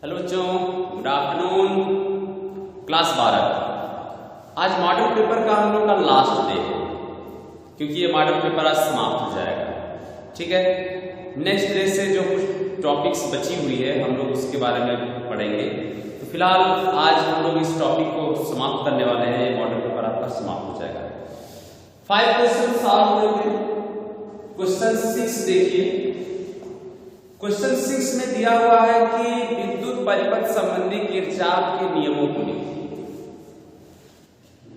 Hello बच्चों, good afternoon. Class 12 आज model paper का हम लोग का लास्ट डे है, क्योंकि ये मॉडल पेपर आज समाप्त हो जाएगा। ठीक है, नेक्स्ट डे से जो कुछ टॉपिक्स बची हुई है हम लोग उसके बारे में पढ़ेंगे। तो फिलहाल आज हम लोग इस टॉपिक को समाप्त करने वाले हैं। ये मॉडल पेपर आपका समाप्त हो जाएगा। 5 क्वेश्चन सॉल्व करेंगे। क्वेश्चन 6 देखिए। क्वेश्चन 6 में दिया हुआ है कि विद्युत परिपथ संबंधी किरचॉफ के नियमों को लिखिए।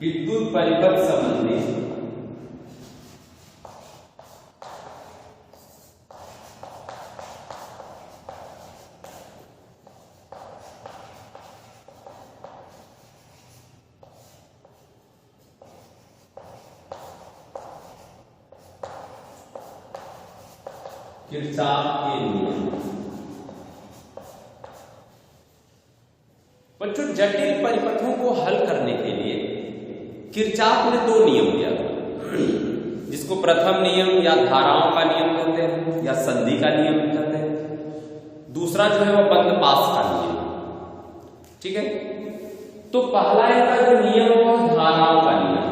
विद्युत परिपथ संबंधी किरचॉफ के नियम। बच्चों, जटिल परिपथों को हल करने के लिए किरचॉफ ने 2 नियम दिया, जिसको प्रथम नियम या धाराओं का नियम कहते हैं या संधि का नियम कहते हैं। दूसरा जो है वो बंद पास का नियम। ठीक है, तो पहला इनका जो नियम है वो धाराओं का नियम,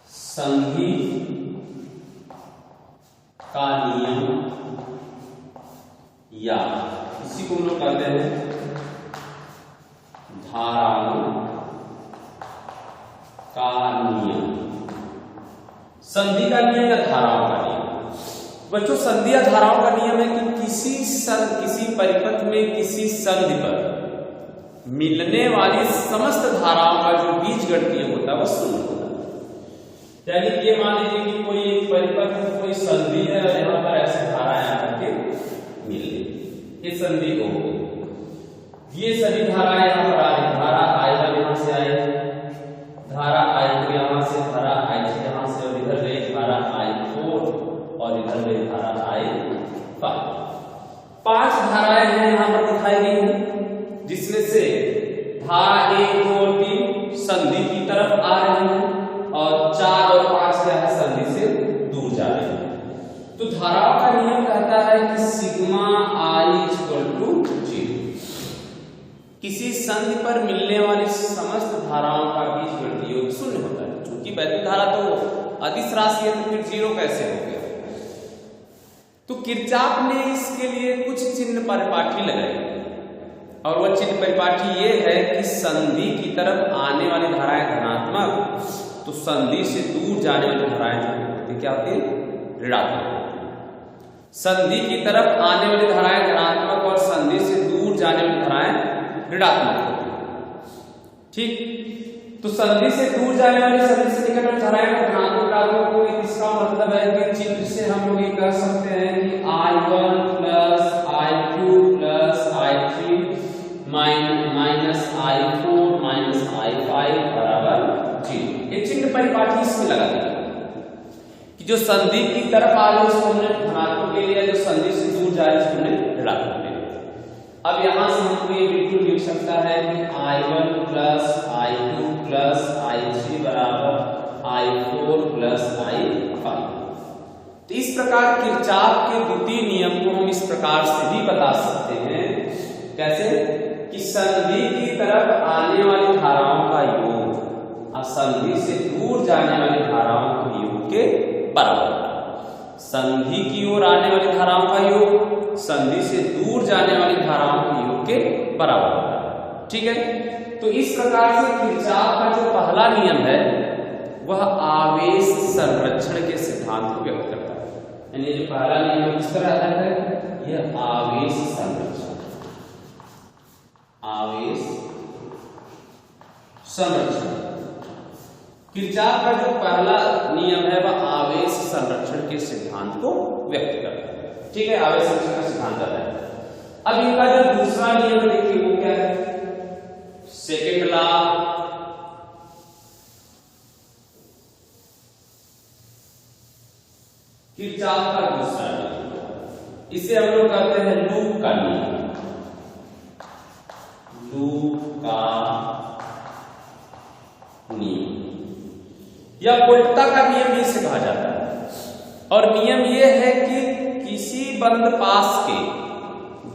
संधि का नियम, या इसी को हम लोग कहते हैं धाराओं का नियम। संधि का नियम या धाराओं का नियम। बच्चों, संधि या धाराओं का नियम है कि किसी परिपथ में किसी संधि पर मिलने वाली समस्त धाराओं का जो बीजगणितीय होता है वो शून्य होता है। यानी कि मान लीजिए कि कोई एक परिपथ में कोई संधि है और यहाँ पर ऐसे धाराएं आकर के मिल गई, ये संधि हो गई। ये सभी धाराएं यहाँ पर आ रही। धारा I1 यहाँ से आई, धारा I2 यहाँ से, धारा I3 यहाँ से, और इधर गई धारा I4 और इधर गई धारा I5। 5 धाराएं हैं यहाँ पर दिखाई गई हैं, जिसमें से धारा 1, 2 और 3 संधि की तरफ आ रही है और 4 और 5 क्या है, संधि से दूर जा रहे हैं। तो धाराओं का नियम कहता है कि सिग्मा I = 0। किसी संधि पर मिलने वाली समस्त धाराओं का बीजगणितीय योग 0 होता है। क्योंकि वैद्युत धारा तो अदिश राशि है, तो फिर 0 कैसे हो गया? तो किरचॉफ ने इसके लिए कुछ चिन्ह परिपाठी लगाई, और वह चिन्ह परिपाठी ये है कि संधि की तरफ आने वाली धाराएं धनात्मक, तो संधि से दूर जाने वाली धाराएं जो होती क्या होती है, ऋणात्मक। संधि की तरफ आने वाली धाराएं धनात्मक और संधि से दूर जाने वाली धाराएं ऋणात्मक होती है। ठीक, तो संधि से दूर जाने वाली, संधि से निकट वाली धाराएं को धनात्मक ऋणात्मक को, इसका मतलब है कि चित्र से हम लोग ये कह सकते हैं कि I1 + I2 + I3 minus I4 minus I5 बराबर 0। एक चिन्ह परिपाठी इसमें लगा दिया कि जो संधि की तरफ आ रही है उसको हमने धनात्मक ले लिया, जो संधि से दूर जा रही है उसको हमने ऋणात्मक ले लिया। अब यहां से हमको ये बिल्कुल लिख सकता है कि I1 + I2 + I3 बराबर I4 + I5। तो इस प्रकार किरचॉफ के द्वितीय नियम को हम इस प्रकार से भी बता सकते हैं। कैसे? कि संधि की तरफ आने वाली धाराओं का योग संधि से दूर जाने वाली धाराओं के योग के बराबर। संधि की ओर आने वाली धाराओं का योग संधि से दूर जाने वाली धाराओं के योग के बराबर होता है। ठीक है, तो इस प्रकार से किरचॉफ का जो पहला नियम है वह आवेश संरक्षण के सिद्धांत को व्यक्त करता है। यानी जो पहला नियम किस तरह है, यह आवेश संरक्षण, आवेश संरक्षण। किरचॉफ का जो पहला नियम है वह आवेश संरक्षण के सिद्धांत को व्यक्त करता है। ठीक है, आवेश संरक्षण का सिद्धांत आता है। अब इनका जो दूसरा नियम देखिए वो क्या है, सेकंड लॉ। किरचॉफ का दूसरा नियम, इसे हम लोग कहते हैं लूप का नियम। लूप का नियम या वोल्टता का नियम भी इसे कहा जाता है। और नियम यह है कि किसी बंद पास के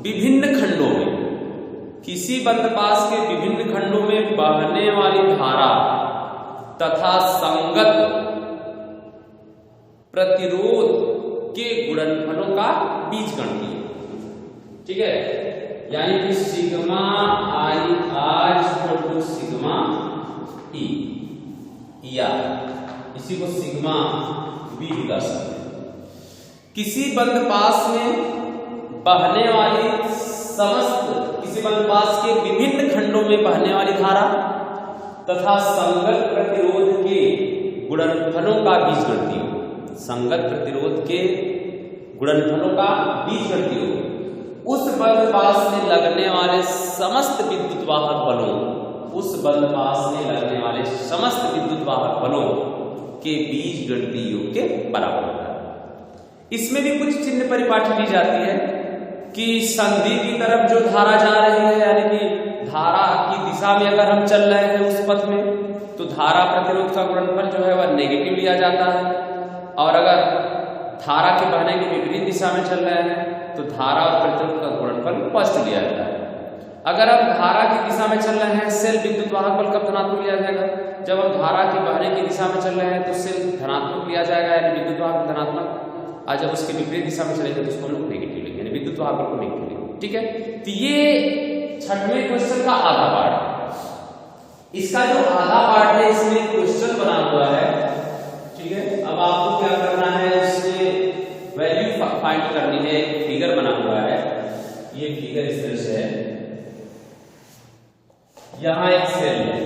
विभिन्न खंडों में, किसी बंद पास के विभिन्न खंडों में बहने वाली धारा तथा संगत प्रतिरोध के गुणनफलों का बीजगणितीय। ठीक है, यानी कि sigma I R equal to sigma E, या इसी को सिग्मा बी भी कर सकते हैं। किसी बंद पास में बहने वाली किसी बंद पास के विभिन्न खंडों में बहने वाली धारा तथा संगत प्रतिरोध के गुणनफलों का बीजगणितीय। संगत प्रतिरोध के गुणनफलों का बीजगणितीय उस बंद पास में लगने वाले समस्त विद्युत वाहक बलों, उस बंद पास में लगने वाले समस्त विद्युत वाहक बलों के बीजगणितीय योग के बराबर होता है। इसमें भी कुछ चिन्ह परिपाटी ली जाती है कि संधि की तरफ जो धारा जा रही है, यानी कि धारा की दिशा में अगर हम चल रहे हैं उस पथ में, तो धारा प्रतिरोध का गुणनफल जो है वह नेगेटिव लिया जाता है, और अगर धारा के बहने के विपरीत दिशा में चल रहे हैं तो धारा और प्रतिरोध का गुणनफल पॉजिटिव लिया जाता है। अगर हम धारा की दिशा में चल रहे हैं, सेल विद्युत वाहक बल कब धनात्मक लिया जाएगा? जब हम धारा के बहने की दिशा में चल रहे हैं तो सेल धनात्मक लिया जाएगा, यानी विद्युत वाहक धनात्मक, और जब उसके विपरीत दिशा में चलेंगे तो उसको हम लोग नेगेटिव लेंगे, यानी विद्युत वाहक बल को नेगेटिव लेंगे। ठीक है, तो ये छठवें क्वेश्चन का आधा पार्ट है। इसका जो आधा पार्ट है इसमें क्वेश्चन बना हुआ है। ठीक है, अब आपको क्या करना है, इसमें वैल्यू फाइंड करनी है। एक फिगर बना हुआ है, ये फिगर इस तरह से है। यहां एक सेल है,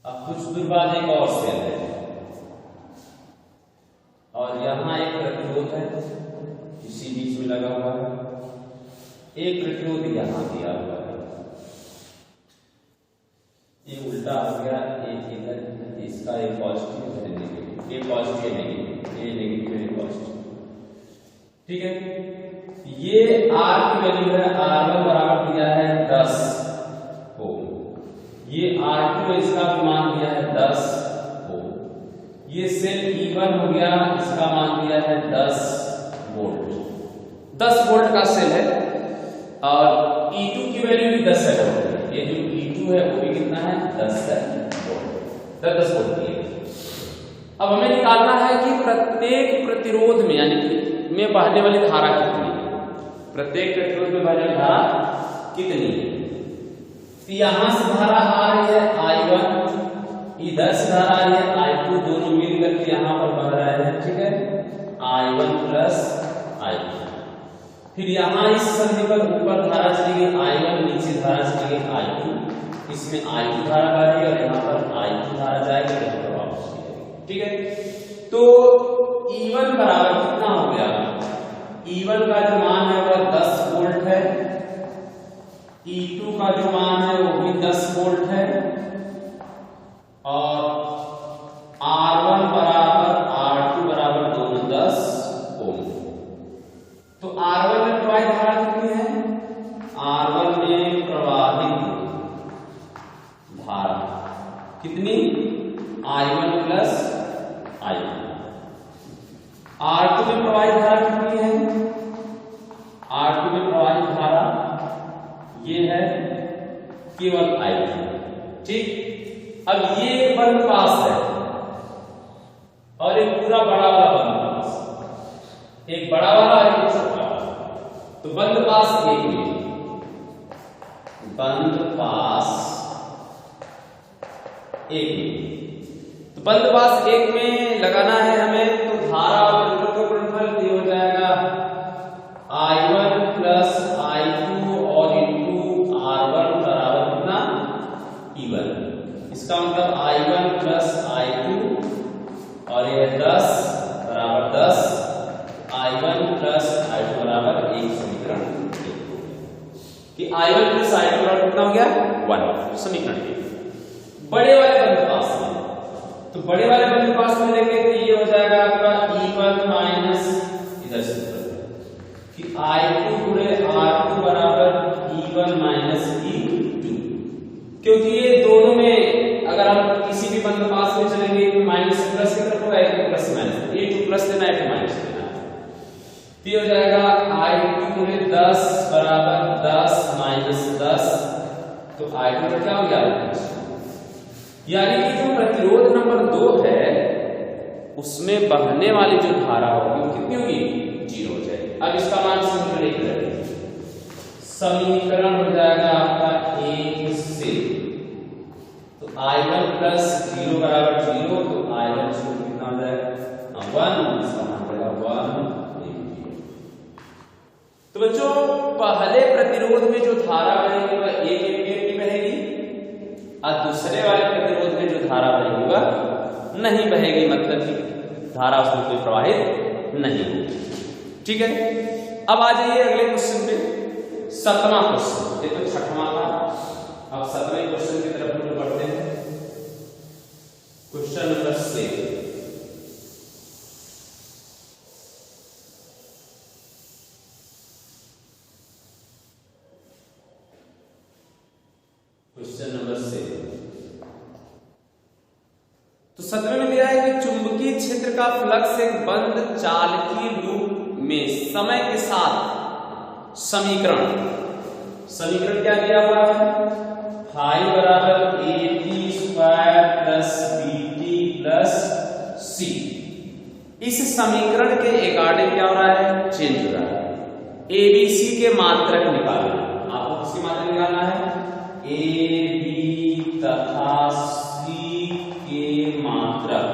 अब कुछ दूर बाद एक और सेल है, और यहां एक प्रतिरोध है इसी बीच में लगा हुआ है, एक प्रतिरोध यहां दिया हुआ है। ये उल्टा हो गया, एक इधर, इसका एक पॉजिटिव है, नेगेटिव, ये पॉजिटिव है, नेगेटिव, ये नेगेटिव है, पॉजिटिव। ठीक है, ये R की वैल्यू है, R1 बराबर दिया है 10 ओम, ये R2 इसका मान दिया है 10 ओम, ये सेल E1 हो गया, इसका मान दिया है 10 वोल्ट, 10 वोल्ट का सेल है, और E2 की वैल्यू भी 10 है। ये जो E2 है वो भी कितना है, 10 है वोल्ट, 10 वोल्ट की है। अब हमें निकालना है कि प्रत्येक प्रतिरोध में, यानी कि में बहने वाली धारा कितनी है, प्रत्येक प्रतिरोध में बहने वाली धारा कितनी है। तो यहां से धारा आ रही है I1, इधर से धारा आ रही है I2, दोनों मिलकर के यहां पर बह रहे हैं। ठीक है, I1 प्लस I2, फिर यहां इस संधि पर ऊपर धारा चली गई I1, नीचे धारा चली गई I2, इसमें I2 धारा आ रही है और यहां पर I2 धारा जाएगी, यहां पर वापस जाएगी। ठीक है, तो E1 बराबर कितना हो गया, E1 का जो मान है वह 10 वोल्ट है, E2 का जो मान है वो भी 10 वोल्ट है, और R1 बराबर R2 बराबर दोनों 10 ओम। तो R1 में प्रवाहित धारा कितनी है, R1 में प्रवाहित धारा कितनी, I1 प्लस I2। R2 में प्रवाहित धारा कितनी है, R2 में प्रवाहित धारा ये है केवल I2। ठीक, अब ये बंद पास है और एक पूरा बड़ा वाला बंद पास, एक बड़ा वाला और एक छोटा वाला। तो बंद पास एक में, बंद पास एक में, तो बंद पास एक में लगाना है हमें, तो धारा और प्रतिरोध का गुणनफल ये हो जाएगा I1 प्लस I2 और इंटू R1 बराबर कितना, E1। इसका मतलब I1 प्लस I2 और ये 10 बराबर 10, I1 प्लस I2 बराबर 1, समीकरण कि I1 प्लस I2 बराबर कितना हो गया 1, समीकरण 1। बड़े वाले बंद पास में, तो बड़े वाले बंद पास में लेंगे तो ये हो जाएगा आपका E1 माइनस इधर से कि I2 गुणे R2 बराबर E1 माइनस E2, क्योंकि ये दोनों में अगर हम किसी भी बंद पास में चलेंगे तो माइनस प्लस की तरफ होगा, एक प्लस माइनस, एक प्लस देना एक माइनस देना। तो हो जाएगा I2 में 10 बराबर 10 माइनस 10, तो I2 का क्या हो गया, यानी कि जो प्रतिरोध नंबर 2 है उसमें बहने वाली जो धारा होगी वो कितनी होगी, 0 हो जाएगी। अब इसका मान समीकरण एक करेंगे, समीकरण हो जाएगा आपका 1 से, तो I1 प्लस 0 बराबर 0, तो I1 कितना हो जाएगा 1, इसका मान पड़ेगा 1। तो बच्चों पहले प्रतिरोध में जो धारा बहेगी वह 1 एम्पीयर की बहेगी और दूसरे वाले प्रतिरोध में जो धारा बहेगी वह नहीं बहेगी, मतलब कि धारा उसमें कोई प्रवाहित नहीं होगी। ठीक है, अब आ जाइए अगले क्वेश्चन पे, 7वां क्वेश्चन, ये तो 6वां था। अब 7वें क्वेश्चन की तरफ हम बढ़ते हैं। Question number 6, question number 6। तो 7वें में दिया है कि चुंबकीय क्षेत्र का फ्लक्स एक बंद चालकीय लूप में समय के साथ समीकरण क्या दिया हुआ है, फाई बराबर AT square plus BT plus C। इस समीकरण के अकॉर्डिंग क्या हो रहा है, चेंज हो रहा है। ABC के मात्रक निकालना है, आपको किसकी मात्रक निकालना है, AB तथा C के मात्रक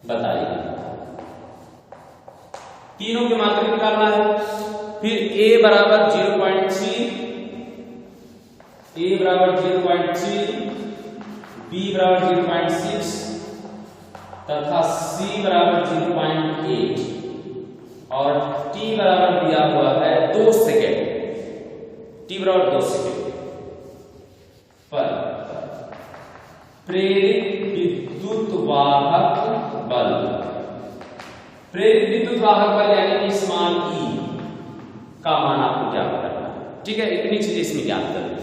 बताइए, तीनों के मात्रक निकालना है। फिर A बराबर 0.3, A बराबर 0.3, B बराबर 0.6 तथा C बराबर 0.8 और T बराबर दिया हुआ है 2 सेकेंड, T बराबर 2 सेकेंड पर प्रेरित विद्युत वाहक बल, प्रेरित विद्युत वाहक बल यानी कि इस मान E का मान आपको ज्ञात करना है। ठीक है, इतनी चीजें इसमें ज्ञात करनी।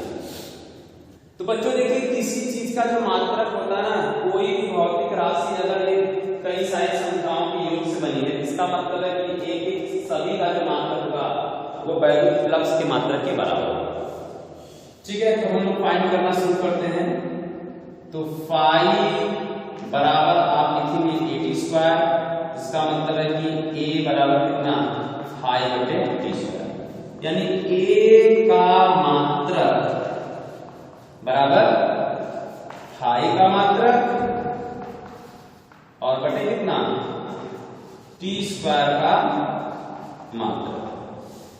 तो बच्चों देखिए, किसी चीज का जो मात्रक होता है ना, कोई भी भौतिक राशि अगर ये कई सारी संख्याओं के योग से बनी है, इसका मतलब है कि एक सभी का जो मात्रक होगा वो वैद्युत फ्लक्स के मात्रक के बराबर होगा। ठीक है, तो हम लोग फाइंड करना शुरू करते हैं। तो फाई बराबर आप लिखेंगे AT स्क्वायर, इसका मतलब है कि A बराबर कितना, फाई बटे T स्क्वायर, यानी A का मात्रक बराबर फाई का मात्रक और बटे कितना, T स्क्वायर का मात्रक।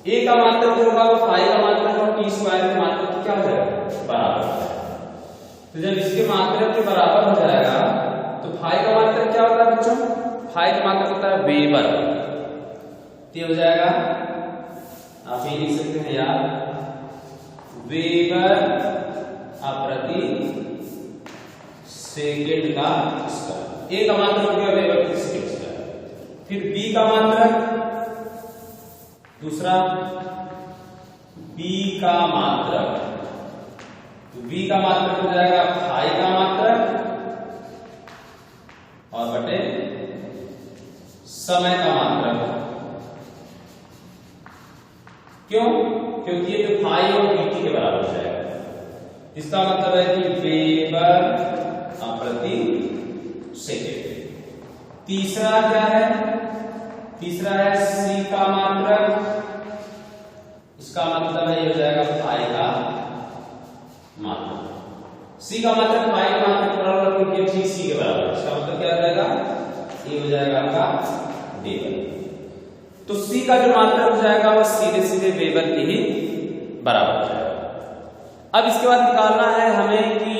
A का मात्रक जो होगा वो फाई का मात्रक और T स्क्वायर के मात्रक क्या हो जाएगा, बराबर हो जाएगा। तो जब इसके मात्रक के बराबर हो जाएगा तो फाई का मात्रक क्या होता है बच्चों, फाई का मात्रक होता है वेबर, तो हो जाएगा, आप ये लिख सकते हैं यार, वेबर प्रति सेकेंड का स्क्वायर। A का मात्रक हो गया वेबर प्रति सेकेंड स्क्वायर। फिर B का मात्रक, दूसरा B का मात्रक, तो B का मात्रक हो जाएगा फाई का मात्रक और बटे समय का मात्रक। क्यों, क्योंकि ये जो फाई और BT के बराबर हो जाएगा, इसका मतलब है कि वेबर प्रति सेकेंड। तीसरा क्या है, तीसरा है C का मात्रक, इसका मतलब है ये हो जाएगा फाई का मात्रक। C का मात्रक फाई का मात्रक बराबर होगी ठीक C के बराबर, इसका मतलब क्या हो जाएगा, ये हो जाएगा आपका वेबर। तो C का जो मात्रक हो जाएगा वो सीधे सीधे वेबर के ही बराबर हो जाएगा। अब इसके बाद निकालना है हमें कि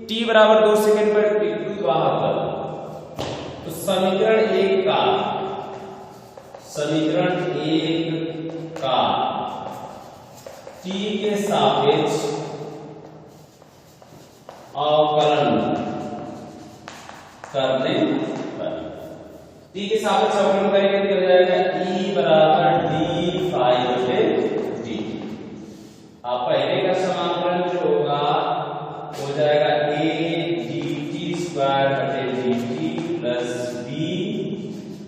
T बराबर 2 सेकेंड पर विद्युत वाहक बल। तो समीकरण 1 का T के सापेक्ष अवकलन करने पर, T के सापेक्ष अवकलन करेंगे तो हो जाएगा E बराबर d फाई बटे dt। आप पहले का समाकलन जो होगा हो जाएगा A dt स्क्वायर बटे dt प्लस B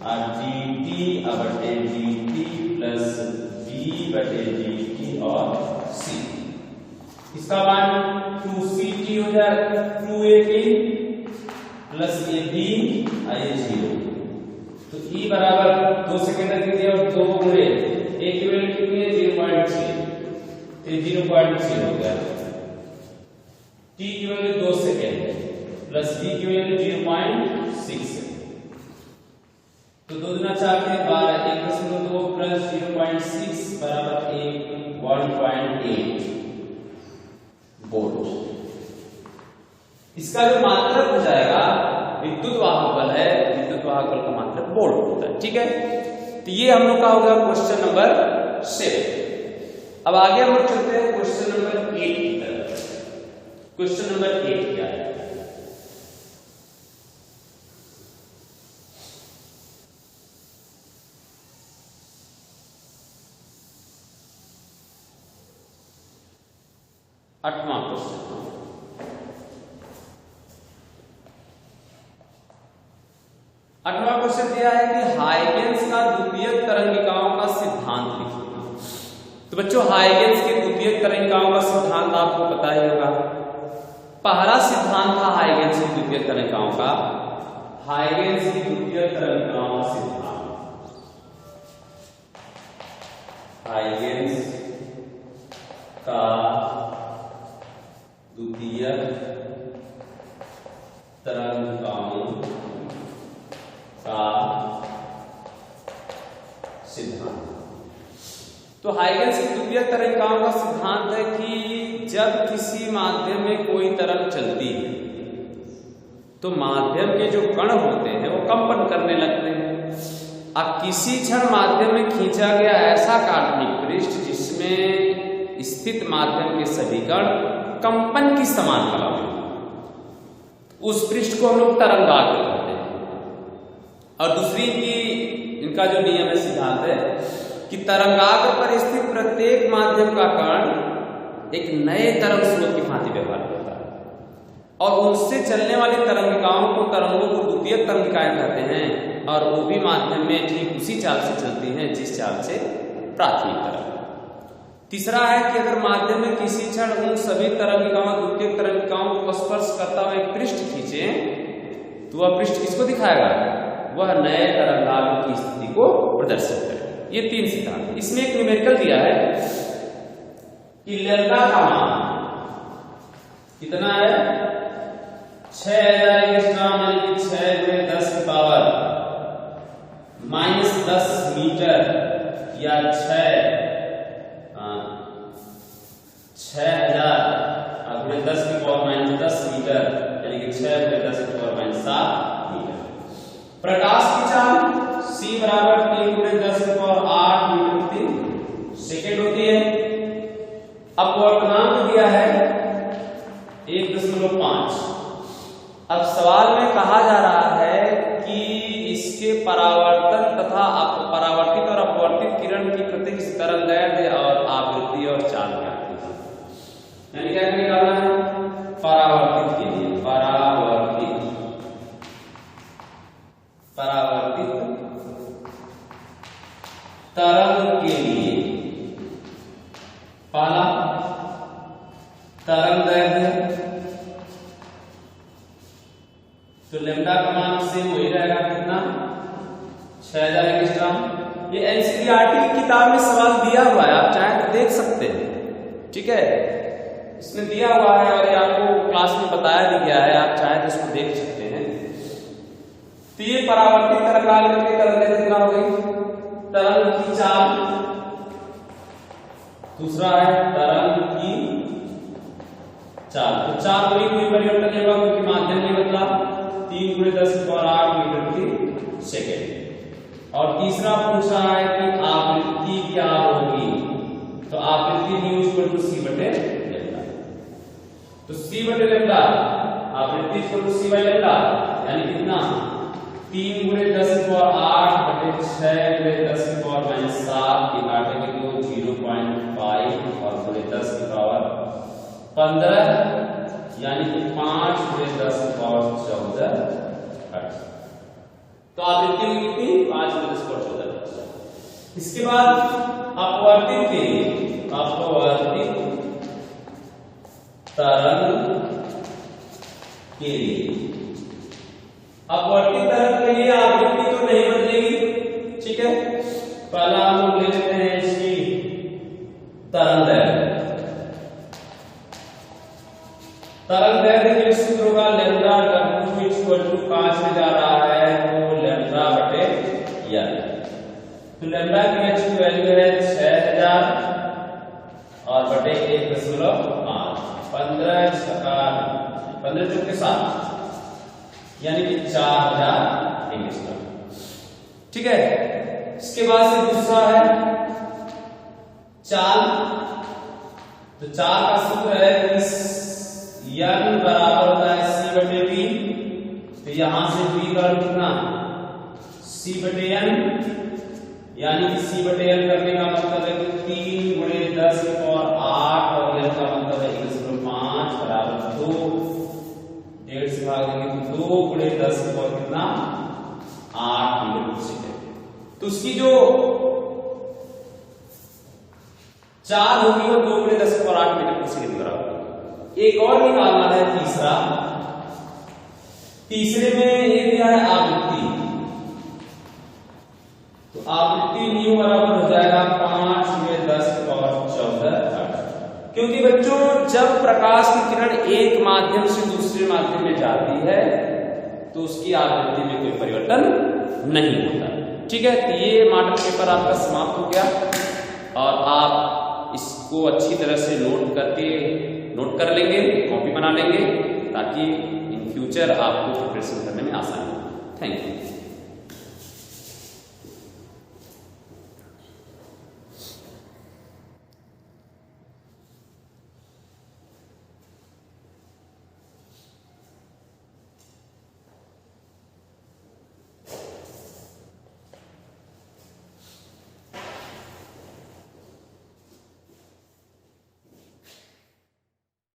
और dt बटे dt प्लस b बटे dt और c। इसका मान 2ct हो जाएगा, 2at प्लस ये b और ये 0। तो e बराबर 2 सेकेंड रख दीजिए और 2 गुणे a की वैल्यू कितनी है 0.6, ये 0.6 हो गया। t की वैल्यू 2 सेकेंड प्लस b की वैल्यू 0.6 है। तो 2 दूना 4 के 12, 1.2 प्लस 0.6 बराबर 1.8 वोल्ट। इसका जो मात्रक हो जाएगा, विद्युत वाहक बल है, विद्युत वाहक बल का मात्रक वोल्ट होता है। ठीक है, तो ये हम लोग का हो गया क्वेश्चन नंबर 7। अब आगे हम लोग चलते हैं क्वेश्चन नंबर 8 की तरफ। क्वेश्चन नंबर 8 क्या है? आठवां क्वेश्चन। आठवां क्वेश्चन दिया है कि हाइगेंस का द्वितीयक तरंगिकाओं का सिद्धांत लिखिए। तो बच्चों, हाइगेंस के द्वितीयक तरंगिकाओं का सिद्धांत आपको पता ही होगा। पहला सिद्धांत था हाइगेंस की द्वितीयक तरंगिकाओं का, हाइगेंस की द्वितीयक तरंगिकाओं का सिद्धांत, हाइगेंस का द्वितीयक तरंगिकाओं का सिद्धांत। तो हाइगेंस की द्वितीयक तरंगिकाओं का सिद्धांत है कि जब किसी माध्यम में कोई तरंग चलती है तो माध्यम के जो कण होते हैं वो कंपन करने लगते हैं। अब किसी क्षण माध्यम में खींचा गया ऐसा काल्पनिक पृष्ठ जिसमें स्थित माध्यम के सभी कण कंपन की समान कला में, उस पृष्ठ को हम लोग तरंगाग्र कहते हैं। और दूसरी इनका जो नियम है, सिद्धांत है कि तरंगाग्र पर स्थित प्रत्येक माध्यम का कण एक नए तरंग स्रोत की भांति व्यवहार करता है और उनसे चलने वाली तरंगिकाओं को, तरंगों को द्वितीयक तरंगिकाएं कहते हैं और वो भी माध्यम में ठीक उसी चाल से चलती हैं जिस चाल से प्राथमिक तरंग। तीसरा है कि अगर माध्यम में किसी क्षण उन सभी तरंगिकाओं, द्वितीयक तरंगिकाओं को स्पर्श करता हुआ एक पृष्ठ खींचे तो वह पृष्ठ किसको दिखाएगा? वह नए तरंगाग्र की स्थिति को प्रदर्शित करेगा। ये 3 सिद्धांत। इसमें एक न्यूमेरिकल दिया है कि लैम्डा का मान कितना है? 6000 एंगस्ट्रॉम, यानी कि 6 × 10 की पावर -10 मीटर या 6000 × 10 की पावर -10 मीटर, यानी कि 6 × 10 की पावर -7 मीटर। प्रकाश की चाल c बराबर 3 × 10 की पावर 8 मीटर प्रति सेकेंड होती है। अपवर्तनांक दिया है 1.5। अब सवाल में कहा जा रहा है कि इसके परावर्तन तथा परावर्तित और अपवर्तित किरण की प्रत्येक तरंगदैर्घ्य और आवृत्ति और चाल क्या है, यानी क्या निकालना है? परावर्तित के लिए परावर्तित तरंग के लिए पहला तरंगदैर्घ्य, तो लैम्डा का मान सेम वही रहेगा, कितना? 6000 एंगस्ट्रॉम। ये एनसीईआरटी की किताब में सवाल दिया हुआ है, आप चाहे तो देख सकते हैं। ठीक है, इसमें दिया हुआ है और ये आपको क्लास में बताया भी गया है, आप चाहे तो इसको देख सकते हैं। तो ये परावर्तित तरंगाग्र के तरंगदैर्घ्य कितना हो गई? तरंग की चाल, दूसरा है तरंग की चाल। तो चाल में कोई परिवर्तन नहीं होगा क्योंकि माध्यम नहीं बदला, 3 × 10 की पावर 8 मीटर प्रति सेकेंड। और तीसरा पूछ रहा है कि आवृत्ति क्या होगी, तो आवृत्ति न्यू इक्वल टू c बटे लैम्डा। तो c बटे लैम्डा, आवृत्ति equal to c by lambda, यानी कितना? 3 × 10 की पावर 8 बटे 6 × 10 की पावर -7 की काटेंगे तो 0.5 और × 10 की पावर 15, यानी कि 5 × 10 की पावर 14 हर्ट्ज। तो आवृत्ति होगी कितनी 5 × 10⁻14। इसके बाद अपवर्तित तरंग के लिए, अपवर्तित तरंग के लिए आवृत्ति तो नहीं बदलेगी, ठीक है। पहला हम लोग ले लेते हैं इसकी तरंग दैर्ध्य जो सूत्र होगा λ/2 5 में जा रहा है तो λ/n, तो लैम्डा की वैल्यू है 6000 और बटे 1.5 15 चौक के साथ यानी कि 4000 एंगस्ट्रॉम, ठीक है। इसके बाद से दूसरा है चाल, तो चाल का सूत्र है कि n बराबर होता है c/v, तो यहां से v का कितना c/n, यानी कि c/n करने का मतलब है कि 3 × 10⁸ और n का मतलब है 1/5 बराबर 2, 1.5 से भाग देंगे तो 2 × 10⁻, कितना 8 मीटर/सेकंड। तो उसकी जो चाल होगी वो 2 × 10⁸ मीटर/सेकंड बराबर। एक और निकालना है तीसरे में ये दिया है आवृत्ति, तो आवृत्ति न्यू बराबर हो जाएगा 5 × 10⁻14। क्योंकि बच्चों जब प्रकाश की किरण एक माध्यम से दूसरे माध्यम में जाती है तो उसकी आवृत्ति में कोई परिवर्तन नहीं होता, ठीक है। तो ये मॉडल पेपर आपका समाप्त हो गया और आप इसको अच्छी तरह से नोट कर लेंगे, कॉपी बना लेंगे ताकि इन फ्यूचर आपको प्रिपरेशन करने में आसानी हो। Thank you.